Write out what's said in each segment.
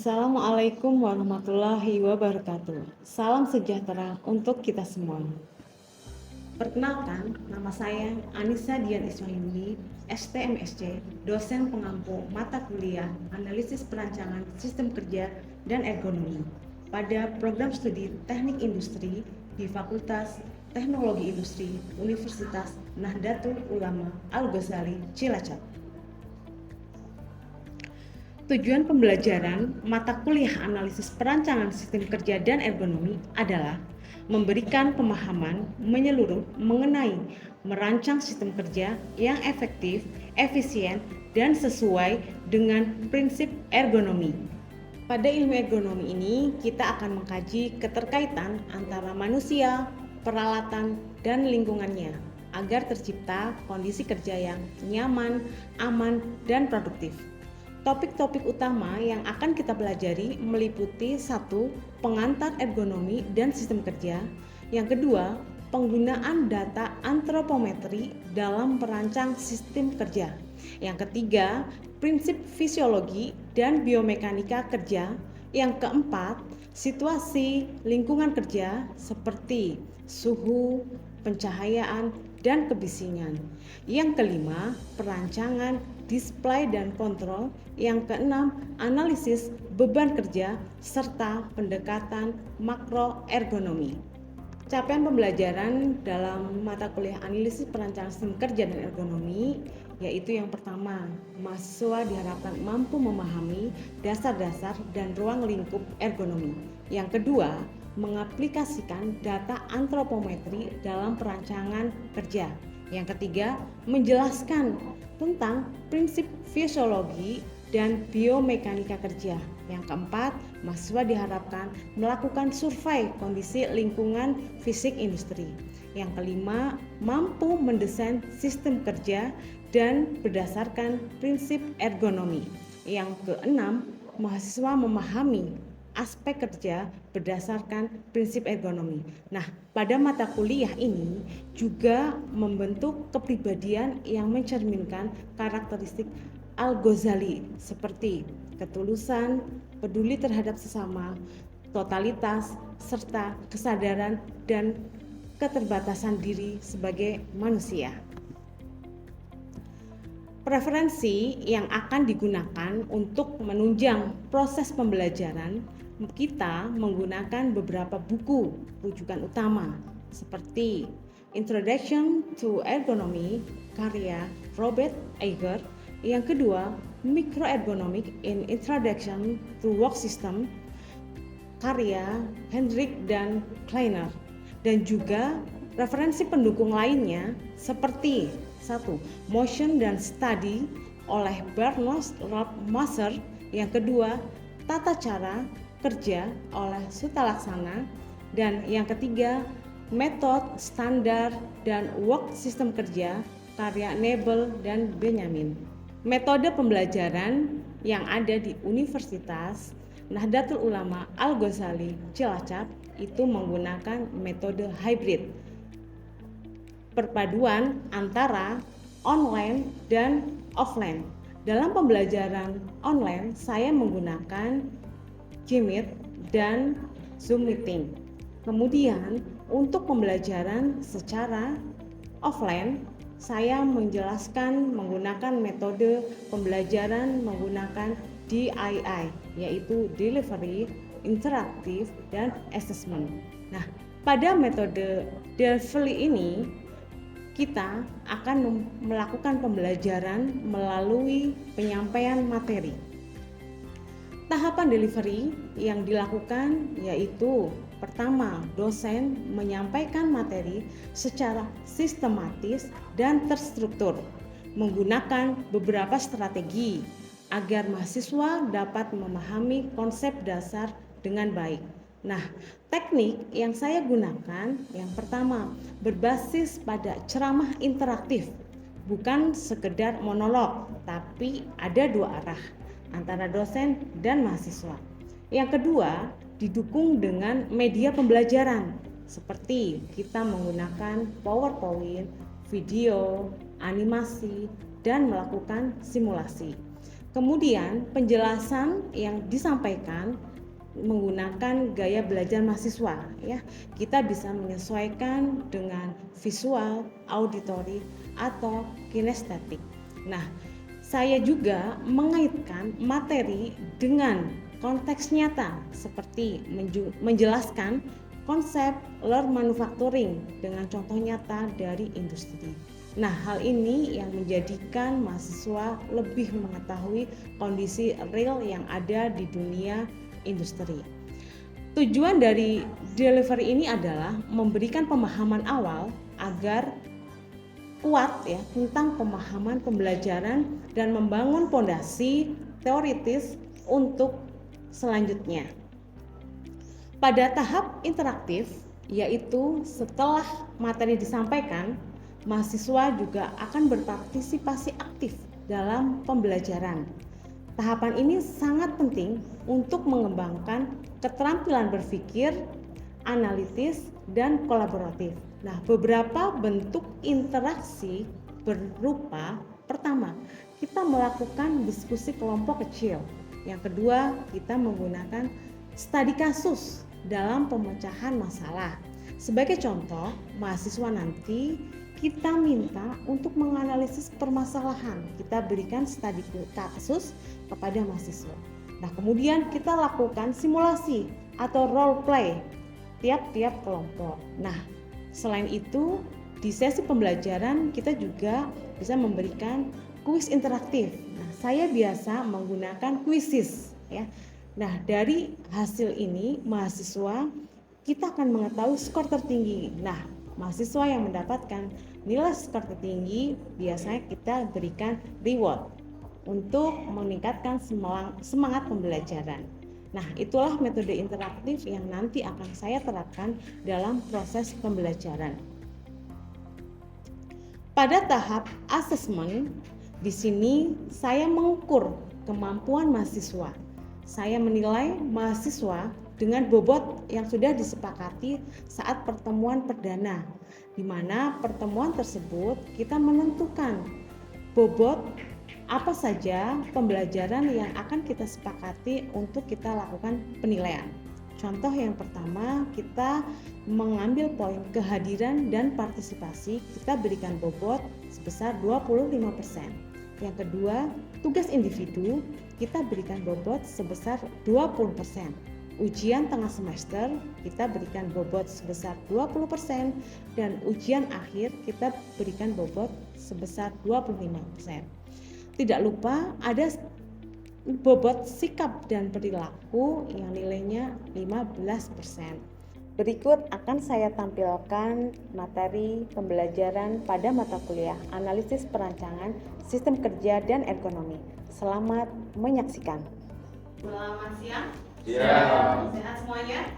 Assalamualaikum warahmatullahi wabarakatuh. Salam sejahtera untuk kita semua. Perkenalkan, nama saya Anissa Dian Ismaili, STMSC, dosen pengampu mata kuliah Analisis Perancangan Sistem Kerja dan Ergonomi pada program studi Teknik Industri di Fakultas Teknologi Industri Universitas Nahdlatul Ulama Al-Ghazali, Cilacap. Tujuan pembelajaran mata kuliah analisis perancangan sistem kerja dan ergonomi adalah memberikan pemahaman menyeluruh mengenai merancang sistem kerja yang efektif, efisien, dan sesuai dengan prinsip ergonomi. Pada ilmu ergonomi ini, kita akan mengkaji keterkaitan antara manusia, peralatan, dan lingkungannya agar tercipta kondisi kerja yang nyaman, aman, dan produktif. Topik-topik utama yang akan kita pelajari meliputi 1. Pengantar ergonomi dan sistem kerja. Yang kedua, penggunaan data antropometri dalam perancang sistem kerja. Yang ketiga, prinsip fisiologi dan biomekanika kerja. Yang keempat, situasi lingkungan kerja seperti suhu, pencahayaan, dan kebisingan. Yang kelima, perancangan, display dan kontrol. Yang keenam, analisis beban kerja serta pendekatan makro ergonomi. Capaian pembelajaran dalam mata kuliah analisis perancangan sistem kerja dan ergonomi yaitu yang pertama, mahasiswa diharapkan mampu memahami dasar-dasar dan ruang lingkup ergonomi. Yang kedua, mengaplikasikan data antropometri dalam perancangan kerja. Yang ketiga, menjelaskan tentang prinsip fisiologi dan biomekanika kerja. Yang keempat, mahasiswa diharapkan melakukan survei kondisi lingkungan fisik industri. Yang kelima, mampu mendesain sistem kerja dan berdasarkan prinsip ergonomi. Yang keenam, mahasiswa memahami aspek kerja berdasarkan prinsip ergonomi. Nah, pada mata kuliah ini juga membentuk kepribadian yang mencerminkan karakteristik Al-Ghazali seperti ketulusan, peduli terhadap sesama, totalitas, serta kesadaran dan keterbatasan diri sebagai manusia. Preferensi yang akan digunakan untuk menunjang proses pembelajaran, kita menggunakan beberapa buku rujukan utama seperti Introduction to Ergonomy karya Robert Eiger, yang kedua Microergonomic in Introduction to Work System karya Hendrik dan Kleiner, dan juga referensi pendukung lainnya seperti 1. Motion dan Study oleh Bernard Masser. Yang kedua, Tata Cara Kerja oleh Sutalaksana. Dan yang ketiga, Metode, Standar, dan Work System Kerja karya Nebel dan Benjamin. Metode pembelajaran yang ada di Universitas Nahdlatul Ulama Al-Ghazali Cilacap itu menggunakan metode hybrid, perpaduan antara online dan offline. Dalam pembelajaran online, saya menggunakan Gmeet dan Zoom Meeting. Kemudian, untuk pembelajaran secara offline, saya menjelaskan menggunakan metode pembelajaran menggunakan DII, yaitu Delivery, Interaktif, dan Assessment. Nah, pada metode delivery ini, kita akan melakukan pembelajaran melalui penyampaian materi. Tahapan delivery yang dilakukan yaitu pertama, dosen menyampaikan materi secara sistematis dan terstruktur menggunakan beberapa strategi agar mahasiswa dapat memahami konsep dasar dengan baik. Nah, teknik yang saya gunakan yang pertama berbasis pada ceramah interaktif, bukan sekedar monolog, tapi ada dua arah antara dosen dan mahasiswa. Yang kedua, didukung dengan media pembelajaran seperti kita menggunakan PowerPoint, video, animasi, dan melakukan simulasi. Kemudian penjelasan yang disampaikan menggunakan gaya belajar mahasiswa ya. Kita bisa menyesuaikan dengan visual, auditory atau kinestetik. Nah, saya juga mengaitkan materi dengan konteks nyata seperti menjelaskan konsep learn manufacturing dengan contoh nyata dari industri. Nah, hal ini yang menjadikan mahasiswa lebih mengetahui kondisi real yang ada di dunia industri. Tujuan dari delivery ini adalah memberikan pemahaman awal agar kuat ya tentang pemahaman pembelajaran dan membangun fondasi teoritis untuk selanjutnya. Pada tahap interaktif, yaitu setelah materi disampaikan, mahasiswa juga akan berpartisipasi aktif dalam pembelajaran. Tahapan ini sangat penting untuk mengembangkan keterampilan berpikir, analitis, dan kolaboratif. Nah, beberapa bentuk interaksi berupa pertama, kita melakukan diskusi kelompok kecil. Yang kedua, kita menggunakan studi kasus dalam pemecahan masalah. Sebagai contoh, mahasiswa nanti kita minta untuk menganalisis permasalahan. Kita berikan studi kasus kepada mahasiswa. Nah, kemudian kita lakukan simulasi atau role play tiap-tiap kelompok. Nah, selain itu di sesi pembelajaran kita juga bisa memberikan kuis interaktif. Nah, saya biasa menggunakan quizzes ya. Nah, dari hasil ini mahasiswa kita akan mengetahui skor tertinggi. Nah, mahasiswa yang mendapatkan nilai skor tertinggi biasanya kita berikan reward untuk meningkatkan semangat pembelajaran. Nah, itulah metode interaktif yang nanti akan saya terapkan dalam proses pembelajaran. Pada tahap asesmen, di sini saya mengukur kemampuan mahasiswa. Saya menilai mahasiswa dengan bobot yang sudah disepakati saat pertemuan perdana, di mana pertemuan tersebut kita menentukan bobot apa saja pembelajaran yang akan kita sepakati untuk kita lakukan penilaian. Contoh yang pertama, kita mengambil poin kehadiran dan partisipasi, kita berikan bobot sebesar 25%. Yang kedua, tugas individu, kita berikan bobot sebesar 20%. Ujian tengah semester, kita berikan bobot sebesar 20%, dan ujian akhir kita berikan bobot sebesar 25%. Tidak lupa ada bobot sikap dan perilaku yang nilainya 15%. Berikut akan saya tampilkan materi pembelajaran pada mata kuliah Analisis Perancangan Sistem Kerja dan Ergonomi. Selamat menyaksikan. Selamat siang. Siang. Sehat semuanya?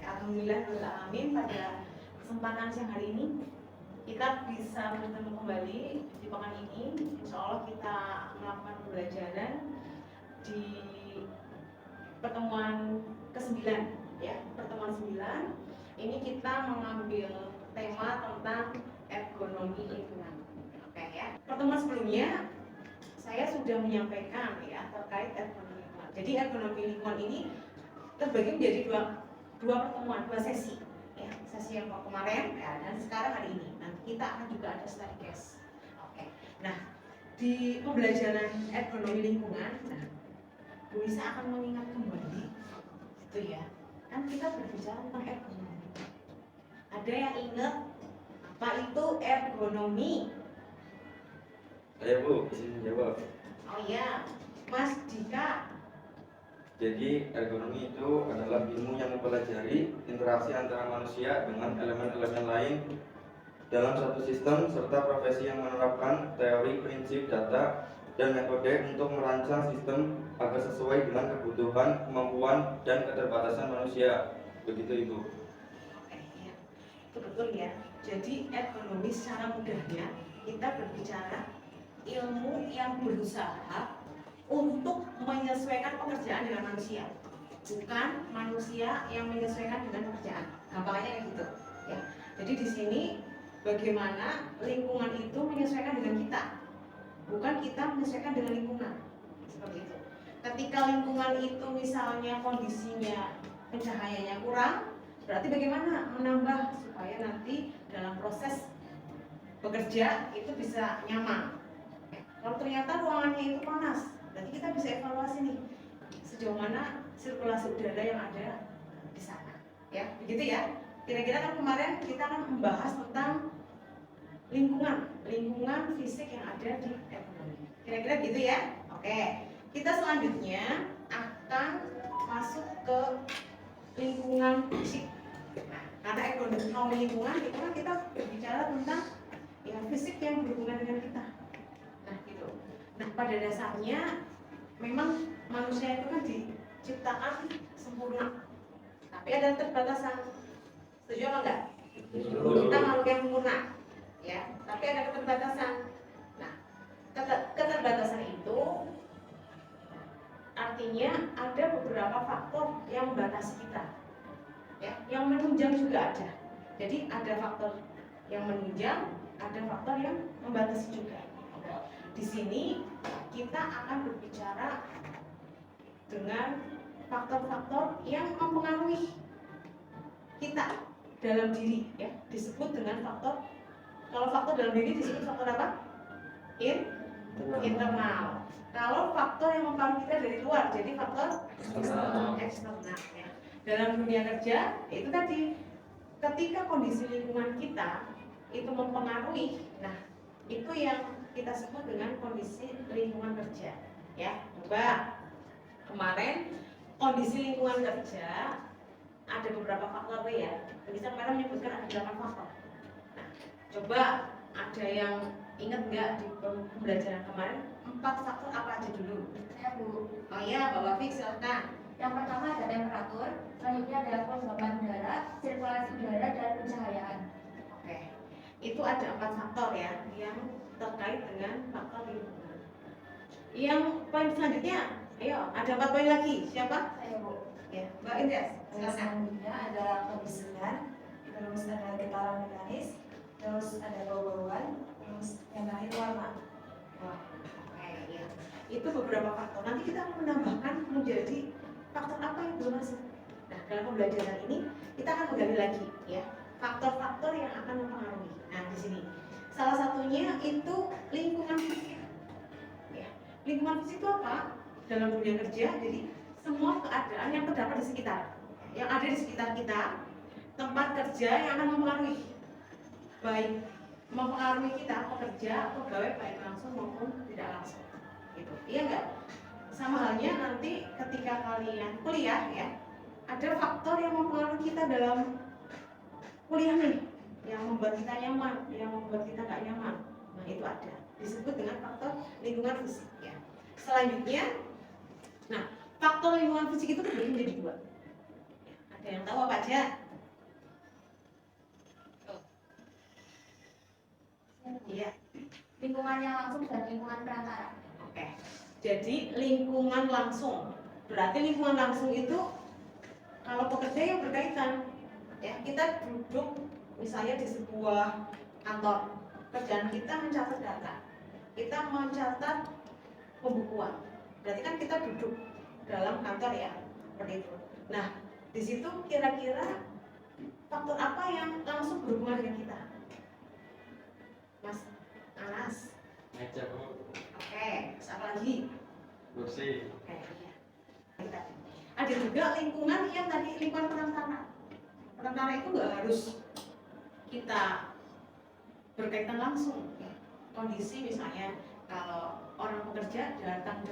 Alhamdulillah pada kesempatan siang hari ini kita bisa bertemu kembali di pekan ini. Insya Allah kita melakukan pembelajaran di pertemuan ke-9 ya. Pertemuan 9 ini kita mengambil tema tentang ergonomi lingkungan. Oke ya. Pertemuan sebelumnya saya sudah menyampaikan ya terkait ergonomi lingkungan. Jadi ergonomi lingkungan ini terbagi menjadi dua pertemuan, dua sesi. Ya, sesi yang kemarin ya, dan sekarang hari ini. Nanti kita akan juga ada study case. Oke. Nah, di pembelajaran ergonomi lingkungan, nah, Bu Lisa akan mengingat kembali itu ya. Kan kita berbicara tentang ergonomi. Ada yang ingat apa itu ergonomi? Ayo Bu, izin jawab. Oh iya, Mas Dika. Jadi ergonomi itu adalah ilmu yang mempelajari interaksi antara manusia dengan elemen-elemen lain dalam satu sistem serta profesi yang menerapkan teori, prinsip, data, dan metode untuk merancang sistem agar sesuai dengan kebutuhan, kemampuan, dan keterbatasan manusia. Begitu Ibu. Oke, ya. Itu betul ya. Jadi ergonomi secara mudahnya kita berbicara ilmu yang berusaha untuk menyesuaikan pekerjaan dengan manusia, bukan manusia yang menyesuaikan dengan pekerjaan. Gampangnya kayak gitu ya. Jadi di sini bagaimana lingkungan itu menyesuaikan dengan kita. bukan kita menyesuaikan dengan lingkungan. Seperti itu. Ketika lingkungan itu misalnya kondisinya pencahayaannya kurang, berarti bagaimana menambah supaya nanti dalam proses bekerja itu bisa nyaman. Kalau ternyata ruangannya itu panas, berarti kita bisa evaluasi nih sejauh mana sirkulasi udara yang ada di sana. Ya, begitu ya. Kira-kira kan kemarin kita akan membahas tentang lingkungan fisik yang ada di ekonomi. Kira-kira gitu ya. Oke. Kita selanjutnya akan masuk ke lingkungan fisik. Nah, karena ekonomi lingkungan itu kan kita berbicara tentang ya fisik yang berhubungan dengan kita. Nah, gitu. Nah, pada dasarnya memang manusia itu kan diciptakan sempurna. Tapi ada keterbatasan. Setuju apa enggak? Kita makhluk yang sempurna. Ya, tapi ada keterbatasan. Nah, keterbatasan itu artinya ada beberapa faktor yang membatasi kita. Ya, yang menunjang juga ada. Jadi ada faktor yang menunjang, ada faktor yang membatasi juga. Di sini kita akan berbicara dengan faktor-faktor yang mempengaruhi kita dalam diri, ya, disebut dengan faktor. Kalau faktor dalam diri disebut faktor apa? Internal. Kalau faktor yang mempengaruhi kita dari luar, jadi faktor eksternal. Ya. Dalam dunia kerja itu tadi, ketika kondisi lingkungan kita itu mempengaruhi, nah itu yang kita sebut dengan kondisi lingkungan kerja. Ya, coba kemarin kondisi lingkungan kerja ada beberapa faktor ya. Bisa kemarin menyebutkan ada 8 faktor. Nah, coba ada yang ingat nggak di pembelajaran kemarin 4 faktor apa aja dulu? Saya Bu. Oh iya, Bapak Fik, silakan. Yang pertama ada temperatur, selanjutnya adalah kelembapan udara, sirkulasi udara, dan pencahayaan. Oke, itu ada 4 faktor ya yang terkait dengan faktor lingkungan. Yang poin selanjutnya, ayo ada 4 poin lagi. Siapa? Saya Bu. Ya, Mbak Indes. Silakan. Selanjutnya ada kebersihan, terus ada getaran mekanis, terus ada bau-bauan, terus yang terakhir warna. Wah, oke, ya. Itu beberapa faktor. Nanti kita akan menambahkan menjadi faktor apa yang belum masuk. Nah, dalam pembelajaran ini kita akan menggali lagi ya faktor-faktor yang akan mempengaruhi. Nah, di sini salah satunya itu lingkungan fisik. Ya, lingkungan fisik itu apa? Dalam dunia kerja, jadi semua keadaan yang terdapat di sekitar, yang ada di sekitar kita, tempat kerja yang akan mempengaruhi, baik mempengaruhi kita pekerja atau pegawai baik langsung maupun tidak langsung. Gitu. Iya enggak? Sama halnya nanti ketika kalian kuliah ya, ada faktor yang mempengaruhi kita dalam kuliah nih, yang membuat kita nyaman, yang membuat kita nggak nyaman. Nah, itu ada, disebut dengan faktor lingkungan fisik ya. Selanjutnya, nah faktor lingkungan fisik itu terbagi menjadi 2. Ada yang tahu apa aja? Iya. Lingkungan yang langsung dan lingkungan perantara. Oke. Jadi lingkungan langsung. Berarti lingkungan langsung itu kalau pekerja yang berkaitan, ya kita duduk misalnya di sebuah kantor, kerjaan kita mencatat data, kita mencatat pembukuan. Berarti kan kita duduk dalam kantor ya, seperti itu. Nah, di situ kira-kira faktor apa yang langsung berhubungan dengan kita? Mas Anas. Meja Bu. Oke, apa lagi? Kursi. Oke, iya. Ada juga lingkungan yang tadi lingkungan perantara. Perantara itu nggak harus kita berkaitan langsung. Ya. Kondisi misalnya kalau orang pekerja datang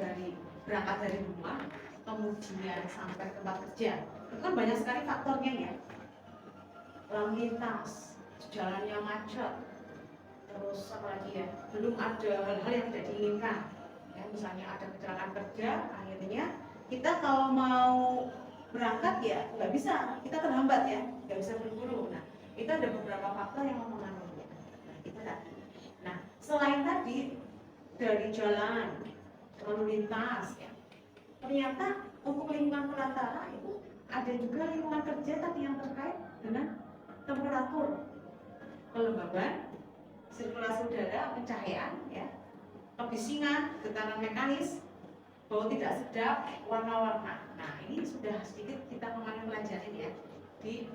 berangkat dari rumah, kemudian sampai tempat kerja, itu kan banyak sekali faktornya ya. Lalu lintas, jalannya macet, terus apa lagi ya, belum ada hal-hal yang tidak diinginkan ya, misalnya ada kecelakaan kerja, akhirnya kita kalau mau berangkat ya nggak bisa, kita terhambat ya, nggak bisa buru-buru. Nah, itu ada beberapa faktor yang mempengaruhi. Nah, itu tadi. Nah, selain tadi dari jalan, lalu lintas ya, ternyata untuk lingkungan perantara itu ada juga lingkungan kerja tadi yang terkait dengan temperatur, kelembaban, sirkulasi udara, pencahayaan ya, kebisingan, getaran mekanis, bau tidak sedap, warna-warna. Nah, ini sudah sedikit kita kemarin pelajarin ya di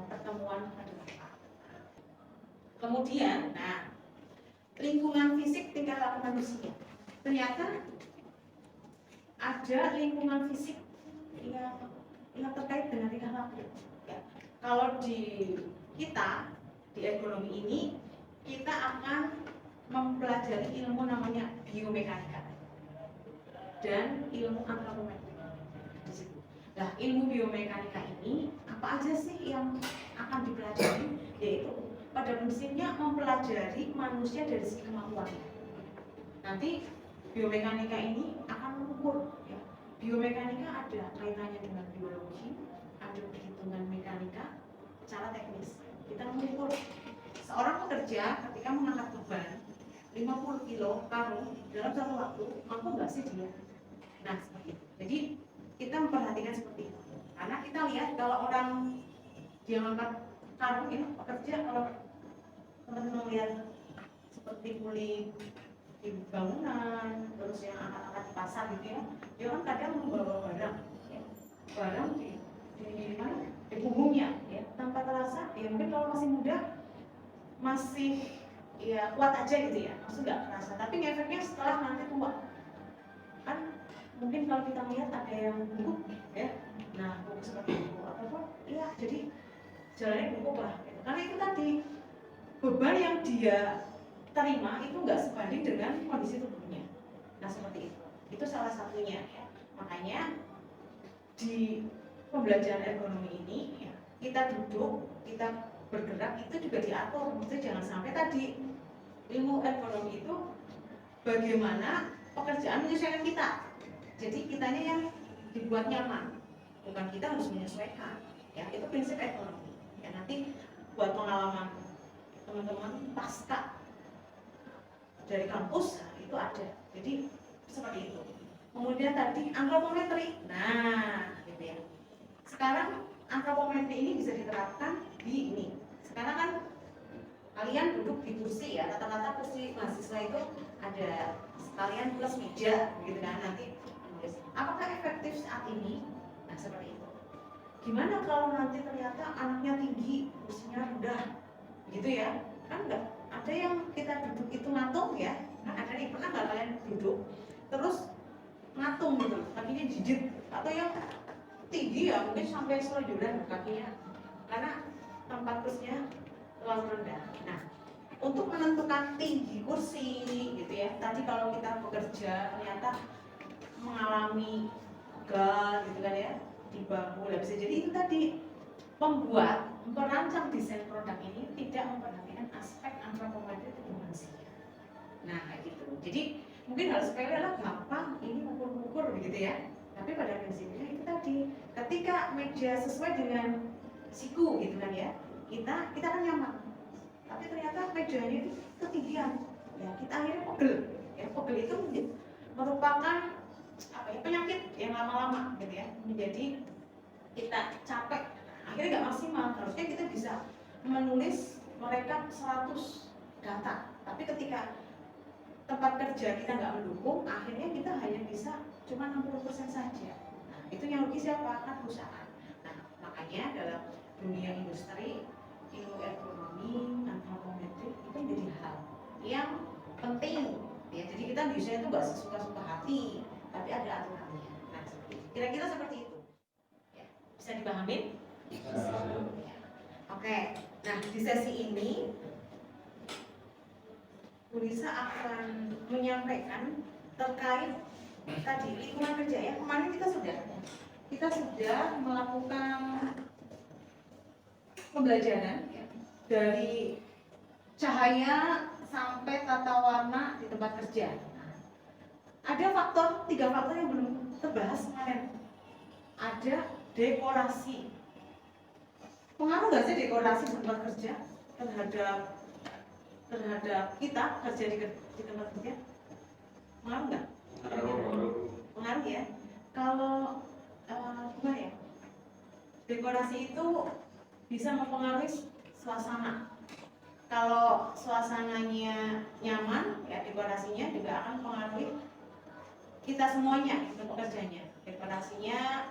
pertemuan kedua. Kemudian, nah, lingkungan fisik tingkah laku manusia. Ternyata ada lingkungan fisik yang terkait dengan tingkah laku. Ya. Kalau di kita di ekonomi ini kita akan mempelajari ilmu namanya biomekanika dan ilmu antropometri di situ. Nah, ilmu biomekanika ini apa aja sih yang akan dipelajari? Yaitu pada prinsipnya mempelajari manusia dari segi kemampuannya. Nanti biomekanika ini akan mengukur. Ya. Biomekanika ada kaitannya dengan biologi, ada perhitungan mekanika, secara teknis. Kita mengukur seorang pekerja ketika mengangkat beban 50 kilo karung dalam satu waktu, mampu nggak sih dia? Nah, seperti itu. Jadi kita memperhatikan seperti itu. Karena kita lihat kalau orang dia mengangkat karung ini pekerja, kalau teman-teman lihat seperti kuli di bangunan, terus yang angkat-angkat di pasar gitu ya, dia kan kadang membawa barang, ya. Barang di mana? Di punggungnya, ya, tanpa terasa. Ya mungkin kalau masih muda masih ya kuat aja gitu ya, maksud nggak terasa. Tapi efeknya setelah nanti tua kan mungkin kalau kita lihat ada yang bungkuk ya, nah bungkuk seperti itu ataupun iya jadi jalannya bungkuk lah gitu. Karena itu tadi beban yang dia terima itu nggak sebanding dengan kondisi tubuhnya. Nah seperti itu salah satunya ya. Makanya di pembelajaran ekonomi ini ya, kita duduk, kita bergerak itu juga diatur. Itu jangan sampai tadi ilmu ekonomi itu bagaimana pekerjaan menyesuaikan kita. Jadi kitanya yang dibuat nyaman, bukan kita harus menyesuaikan. Ya itu prinsip ekonomi. Ya nanti buat pengalaman teman-teman pasca dari kampus nah, itu ada. Jadi seperti itu. Kemudian tadi antropometri. Nah, gitu ya. Sekarang antropometri ini bisa diterapkan di ini. Sekarang kan kalian duduk di kursi ya, rata-rata kursi mahasiswa itu ada sekalian plus meja gitu kan, nanti menulis. Apakah efektif saat ini? Nah seperti itu. Gimana kalau nanti ternyata anaknya tinggi, kursinya rendah gitu ya, kan enggak. Ada yang kita duduk itu ngatung ya. Nah, ada nih, pernah nggak kalian duduk terus ngatung gitu, kakinya jijit, atau yang tinggi ya mungkin sampai selonjoran kakinya karena tempat kursinya terlalu rendah. Nah, untuk menentukan tinggi kursi gitu ya, tadi kalau kita bekerja ternyata mengalami pegal gitu kan ya di bahu, bisa jadi itu tadi perancang desain produk ini tidak memperhatikan aspek antropometri tubuh manusia. Nah kayak gitu. Jadi mungkin hal sepele lah, gampang ini ukur-ukur begitu ya. Tapi pada prinsipnya itu tadi, ketika meja sesuai dengan siku gitu kan ya, kita kan nyaman. Tapi ternyata mejanya itu ketinggian, ya kita akhirnya pegel. Ya pegel itu merupakan apa ya, penyakit yang lama-lama gitu ya, menjadi kita capek. Akhirnya nggak maksimal. Harusnya kita bisa menulis merekam 100 data, tapi ketika tempat kerja kita nggak mendukung, akhirnya kita hanya bisa cuma 60% saja. Nah, itu yang rugi siapa? Kan perusahaan. Nah, makanya dalam dunia industri, ilmu ekonomi, antropometri itu menjadi hal yang penting. Ya, jadi kita bisa itu nggak sesuka-suka hati, tapi ada aturannya. Nah, kira-kira seperti itu. Ya, bisa dipahami? Bisa. Ya. Oke. Nah, di sesi ini Bu Lisa akan menyampaikan terkait tadi lingkungan kerja ya. Kemarin kita sudah melakukan pembelajaran ya, dari cahaya sampai tata warna di tempat kerja. Ada 3 faktor yang belum terbahas kemarin. Ada dekorasi. Pengaruh nggak sih dekorasi di tempat kerja terhadap kita kerja di tempat kerja? Pengaruh nggak? Pengaruh ya. Kalau gimana ya? Dekorasi itu bisa mempengaruhi suasana. Kalau suasananya nyaman, ya dekorasinya juga akan mempengaruhi kita semuanya untuk pekerjanya. Dekorasinya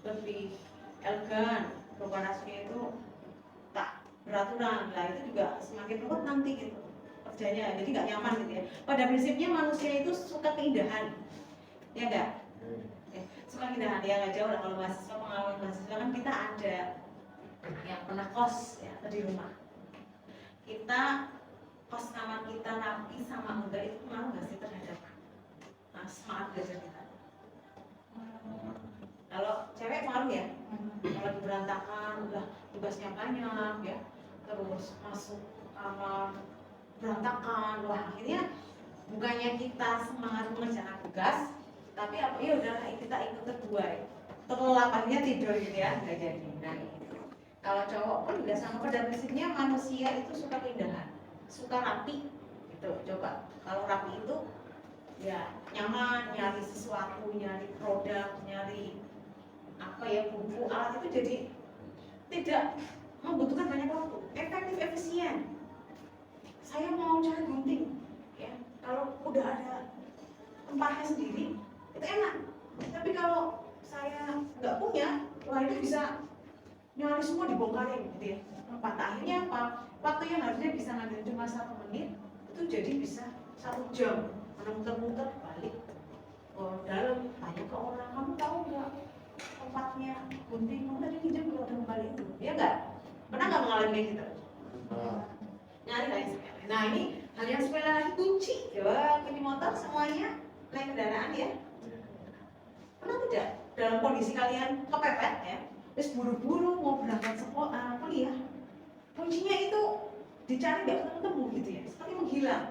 lebih elegan, dekorasinya itu tak beraturan, lah itu juga semakin ruwet nanti gitu kerjanya, jadi nggak nyaman gitu ya. Pada prinsipnya manusia itu suka keindahan, ya enggak? Ya, suka keindahan, ya nggak jauh lah kalau mahasiswa, pengalaman mahasiswa kan kita ada yang pernah kos ya di rumah. Kita kos kamar kita rapi sama enggak itu pengaruh nggak sih terhadap semangat belajar kita? Kalau cewek pengaruh ya, kalau berantakan udah tugasnya banyak ya, terus masuk kamar berantakan, wah akhirnya bukannya kita semangat mengerjakan tugas, tapi apa ya udahlah kita ikut terbuai, terlelapannya tidur gitu ya, nggak jadi. Nah, kalau cowok pun juga sama, pada prinsipnya manusia itu suka keindahan, suka rapi gitu. Coba kalau rapi itu ya nyaman, nyari sesuatu, nyari produk, nyari apa ya, buku, alat itu jadi tidak membutuhkan banyak waktu, efektif, efisien. Saya mau cari gunting ya, kalau udah ada tempatnya sendiri itu enak. Tapi kalau saya nggak punya, wah itu bisa nyari semua dibongkarin gitu ya. Tempat akhirnya apa? Waktu yang harusnya bisa ngambil cuma 1 menit itu jadi bisa 1 jam, muter-muter balik dalam, tanya ke orang, kamu tahu nggak tempatnya gunting, kamu tadi pinjam kalau udah kembali itu, ya nggak? Pernah nggak mengalami kayak gitu? Nyari lain sepele. Nah ini hal yang sepele lagi, kunci, coba kunci motor semuanya naik kendaraan ya. Pernah tidak dalam kondisi kalian kepepet ya, terus buru-buru mau berangkat sekolah, kuliah, kuncinya itu dicari nggak ketemu gitu ya, seperti menghilang.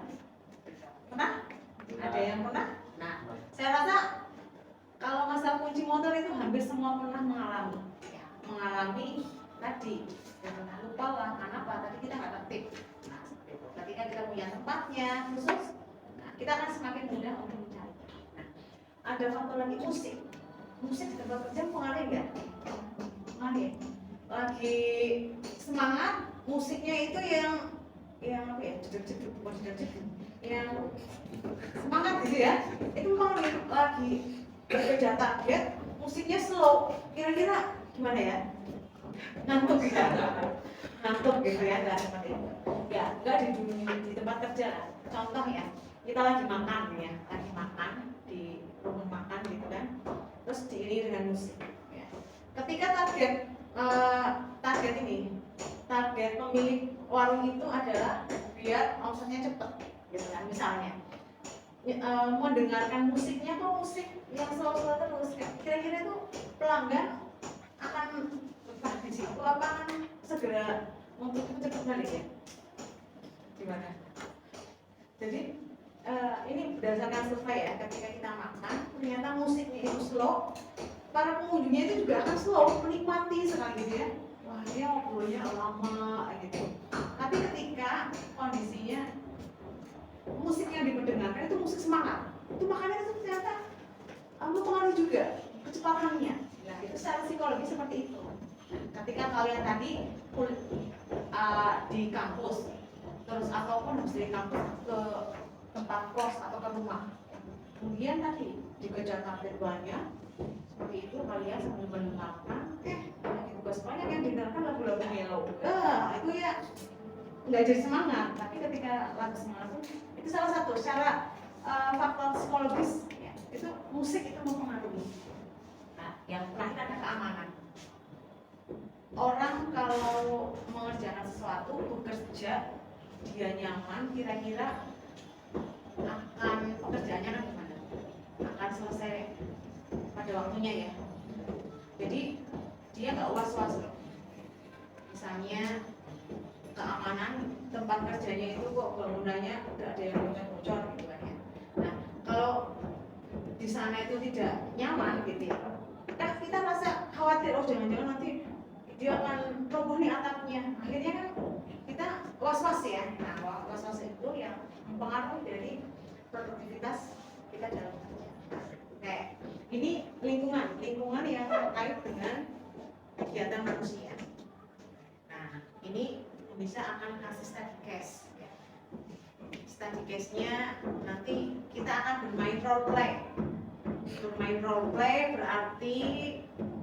Pernah? Ada yang pernah? Nah, saya rasa kalau masalah kunci motor itu hampir semua pernah mengalami ya, mengalami tadi ya, pernah lupa lah, kenapa tadi kita nggak tertib. Nah, seperti itu. Ketika kita punya tempatnya khusus, nah, kita akan semakin mudah untuk mencari. Nah, ada faktor lagi, musik di tempat kerja pengaruh nggak? Pengaruh. Lagi semangat, musiknya itu yang apa ya, jeduk-jeduk, bukan jeduk-jeduk, yang semangat gitu ya, itu pengaruh. Lagi bekerja target, musiknya slow, kira-kira gimana ya? Ngantuk ya, ngantuk gitu ya, nggak seperti itu. Ya, nggak di tempat kerja. Contoh ya, kita lagi makan ya, lagi makan di rumah makan gitu kan, terus diiringi dengan musik. Ya. Ketika target pemilik warung itu adalah biar omsetnya cepet, gitu kan, misalnya. Mendengarkan musiknya kok musik yang slow-slow terus, kira-kira itu pelanggan akan di situ apa akan segera untuk cepat balik ya? Gimana? Jadi ini berdasarkan survei ya, ketika kita makan ternyata musiknya itu slow, para pengunjungnya itu juga akan slow, menikmati sekali gitu ya. Wah dia ngobrolnya lama gitu. Tapi ketika kondisinya musik yang diperdengarkan itu musik semangat, itu makanya itu ternyata mempengaruhi juga kecepatannya. Nah itu secara psikologi seperti itu. Ketika kalian tadi di kampus, terus ataupun habis dari kampus ke tempat kos atau ke rumah, kemudian tadi dikejar target banyak, seperti itu kalian sambil mendengarkan, lagi tugas banyak yang didengarkan lagu-lagu mellow, itu ya nggak jadi semangat. Tapi ketika lagu semangat itu salah satu secara faktor psikologis ya, itu musik itu mempengaruhi. Nah, yang terakhir ada keamanan. Orang kalau mengerjakan sesuatu, bekerja, dia nyaman, kira-kira akan pekerjaannya kan gimana? Akan selesai pada waktunya ya. Jadi dia nggak was-was loh. Misalnya keamanan tempat kerjanya itu kok bangunannya udah ada yang bocor gitu kan ya. Nah kalau di sana itu tidak nyaman gitu ya, kita rasa khawatir, oh jangan-jangan nanti dia akan roboh nih atapnya, akhirnya kan kita was-was ya. Nah was-was itu yang mempengaruhi dari produktivitas kita dalam kerja. Kayak ini lingkungan yang terkait dengan kegiatan manusia. Nah ini Bisa akan kasih study case. Study case-nya nanti kita akan bermain role play. Bermain role play berarti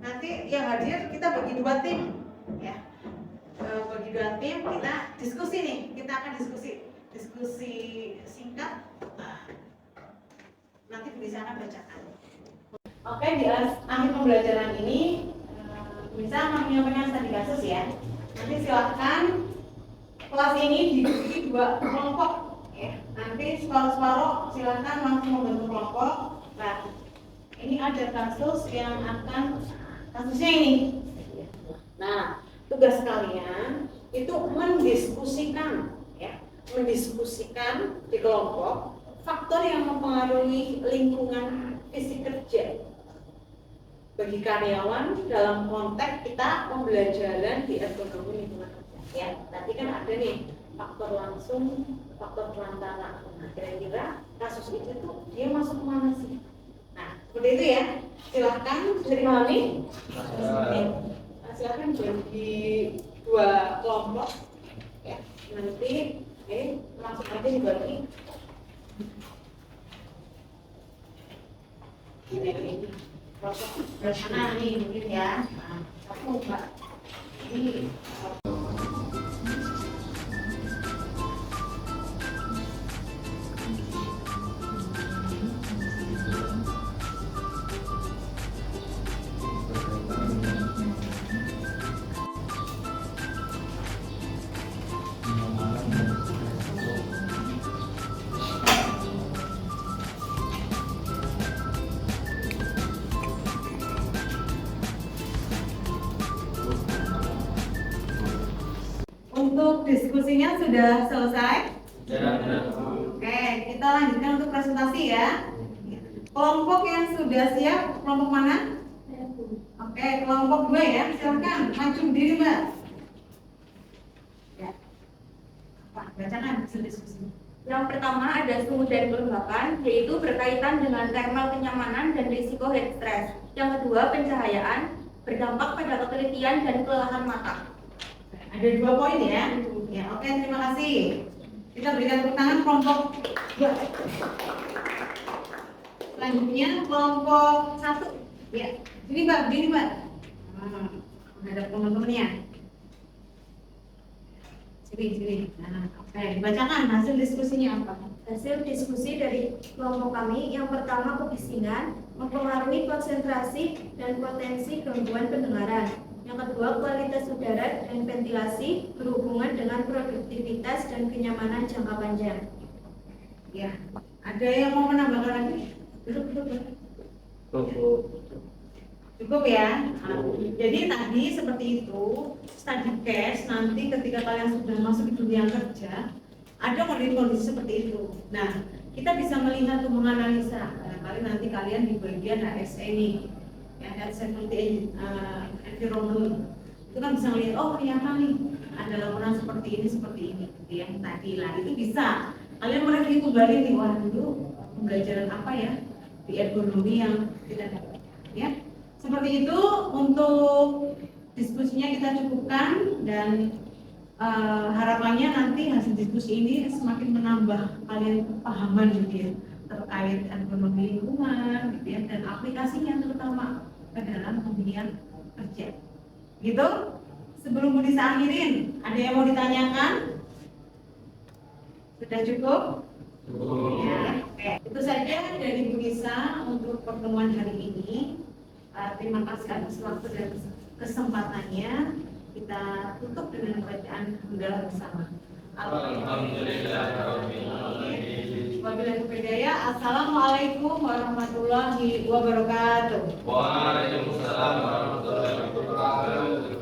nanti yang hadir kita bagi 2 tim, ya. Bagi 2 tim kita diskusi nih. Kita akan diskusi singkat. Nanti bisa akan bacakan. Oke, di akhir pembelajaran ini bisa menyampaikan studi kasus ya. Nanti silahkan kelas ini dibagi 2 kelompok ya. Nanti separuh-separuh silahkan langsung membentuk kelompok. Nah, ini ada kasusnya ini. Nah, tugas kalian itu mendiskusikan ya, mendiskusikan di kelompok faktor yang mempengaruhi lingkungan fisik kerja bagi karyawan dalam konteks kita pembelajaran di ergonomi lingkungan kerja ya. Tadi kan ada nih faktor langsung, faktor perantara. Nah, kira-kira kasus itu tuh dia masuk kemana sih? Nah, seperti itu ya. Silahkan bisa dipahami. Silahkan bagi 2 kelompok ya. Nanti langsung aja dibagi. Ini kelompok bersama nih mungkin ya. Nah, satu Mbak. Ini untuk diskusinya sudah selesai? Oke, kita lanjutkan untuk presentasi ya. Kelompok yang sudah siap, kelompok mana? Oke, kelompok 2 ya, silakan maju berdiri Mbak. Ya. Pak, bacakan hasil diskusi. Yang pertama ada suhu dan kelembapan, yaitu berkaitan dengan thermal kenyamanan dan risiko heat stress. Yang kedua pencahayaan, berdampak pada ketelitian dan kelelahan mata. Ada 2 poin ya. Ya, oke, terima kasih. Kita berikan tepuk tangan kelompok 2. Selanjutnya kelompok 1. Ya, sini Mbak, begini Mbak. Ada teman-temannya. Sini. Nah, oke, dibacakan hasil diskusinya apa? Hasil diskusi dari kelompok kami, yang pertama kebisingan, mempengaruhi konsentrasi dan potensi gangguan pendengaran. Yang kedua kualitas udara dan ventilasi berhubungan dengan produktivitas dan kenyamanan jangka panjang. Ya, ada yang mau menambahkan lagi? Cukup ya. Nah, jadi tadi seperti itu, study case nanti ketika kalian sudah masuk di dunia kerja, ada kondisi seperti itu. Nah, kita bisa melihat untuk menganalisa. Barangkali nanti kalian di bagian HSE ini, ya, health safety environment, itu kan bisa melihat, oh ternyata nih ada laporan seperti ini, gitu ya. Tadi lah itu bisa kalian mereview kembali nih, wah dulu pembelajaran apa ya di ergonomi yang tidak dapat, ya. Seperti itu untuk diskusinya kita cukupkan dan harapannya nanti hasil diskusi ini semakin menambah kalian pemahaman gitu ya terkait ergonomi lingkungan gitu ya, dan aplikasinya terutama ke dalam dunia kerja. Gitu. Sebelum Budi akhirin, ada yang mau ditanyakan? Sudah cukup? Ya, oke. Itu saja dari Bu Nisa untuk pertemuan hari ini. Terima kasih atas waktu dan kesempatannya. Kita tutup dengan bacaan hamdalah bersama. Wabillahi taufiq hidayah. Assalamualaikum warahmatullahi wabarakatuh. Waalaikumsalam warahmatullahi wabarakatuh.